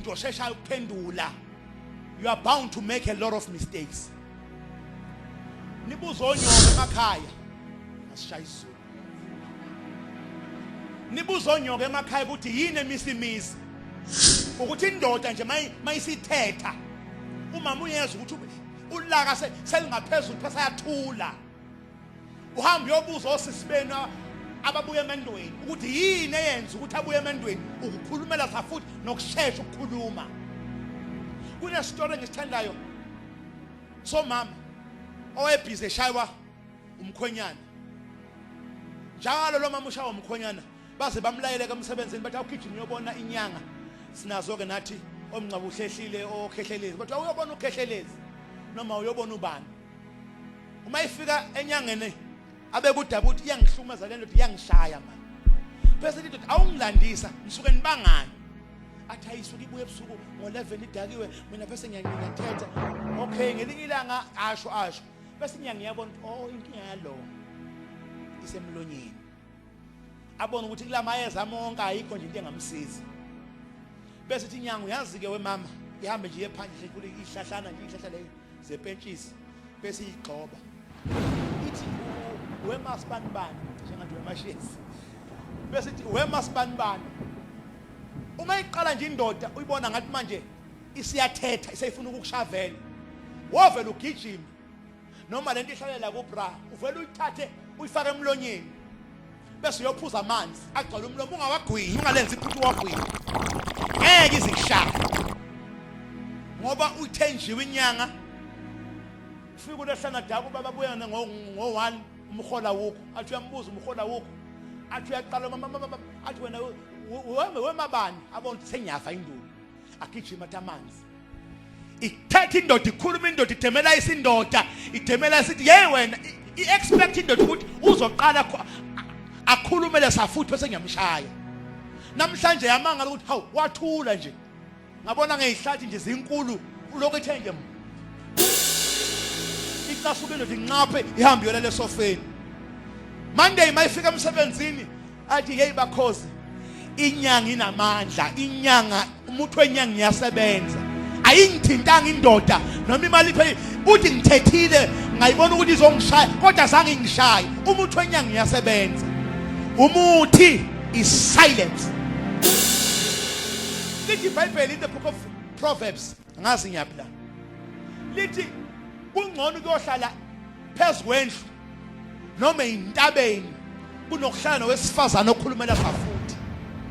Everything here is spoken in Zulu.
umuntu oshesha ukuphendula, you are bound to make a lot of mistakes. Nibuzo onyoka emakhaya, asishaya isizulu. Nibuzo onyoka emakhaya ukuthi yini emisimisi. Ukuthi indoda nje mayisithetha, umama uyeza ukuthi ulaka selingaphezulu phela sayathula. Uhamba uyobuza osisibeni ababuye emendweni ukuthi yini eyenza ukuthi abuye emendweni, ukukhulumela safuthi nokushesha ukukhuluma. Kune story ngisithandayo so mama owebhize eshaywa umkhonyana. Njalo lo mama ushawa umkhonyana baze bamlayele emsebenzini bathi awugijima uyobona inyanga. Sinazo ke nathi omncaba uhlehlile okhehlelezi, kodwa uyobona ukhehlelezi noma uyobona ubani. Uma ifika enyangene abe kudaba ukuthi iyangihlumaza le ndoda iyangishaya manje. Bese lithi awungilandisa ngisuke nibangani. Athi ayisuke ibuye ebusuku ngo11 idakiwe mina bese ngiyathetha. Okay ngelinye ilanga asho. Bese inyanga ngiyabona inkinga yalo isemlonyeni. Abona ukuthi kulamayeza amonke ayikho nje into engamsiza. Bese ithi inyanga uyazi ke wemama ihambe nje ephandle kule ihlahlana nje ihlahla leyo zepentshisi bese igxoba. Ithi wemasbanibani njengathi wemashezi. Bese ithi wemasbanibani. Uma iqala nje indoda uyibona ngathi manje isiyathetha isayifuna ukukushavela. Wovela ugijima noma lento ihlalela kubra uvela uyithathe uyifake emlonyeni. Bese uyophuza amanzi agcwala umlomo ungawagwinyi ungalenzi iphuthu wagwinyi. Ngeke izikushaya. Ngoba uthenjiwe inyanga. Ufika kulehlana daku bababuya ngo1 umhola wokho. Athi uyambuza umhola wokho. Athi uyaqala mama athi wena wemabani abona ukuthi senyafa induku. Agijima amanzi. Ithatha indoda ikhuluma indoda itemela isindoda itemela isithi hey wena iexpect indoda ukuthi uzoqala akhulumele safuthi bese ngiyamshaya. Namhlanje yamanga ukuthi hawu wathula nje. Ngabona ngeyihlathi nje zinkulu ulokethe nje. Icasuke indoda inqaphe ihambe yolele sofeni. Monday mayifika emsebenzini athi hey bakhozi inyanga inamandla, inyanga umuntu wenyanga ngiyasebenza. Ayingithintanga indoda noma imali ipheli uthi ngithethile ngayibona ukuthi izongishaya kodwa zange ngishaye. Umuntu wenyanga ngiyasebenza. Umuthi is silence. Lithi iBhayibheli in the book of Proverbs ngazi ngiyapla. Lithi kungcono ukuyohlala phezulu kwendlu noma intabeni kunokuhlala nowesifazana okhulumela safuthi.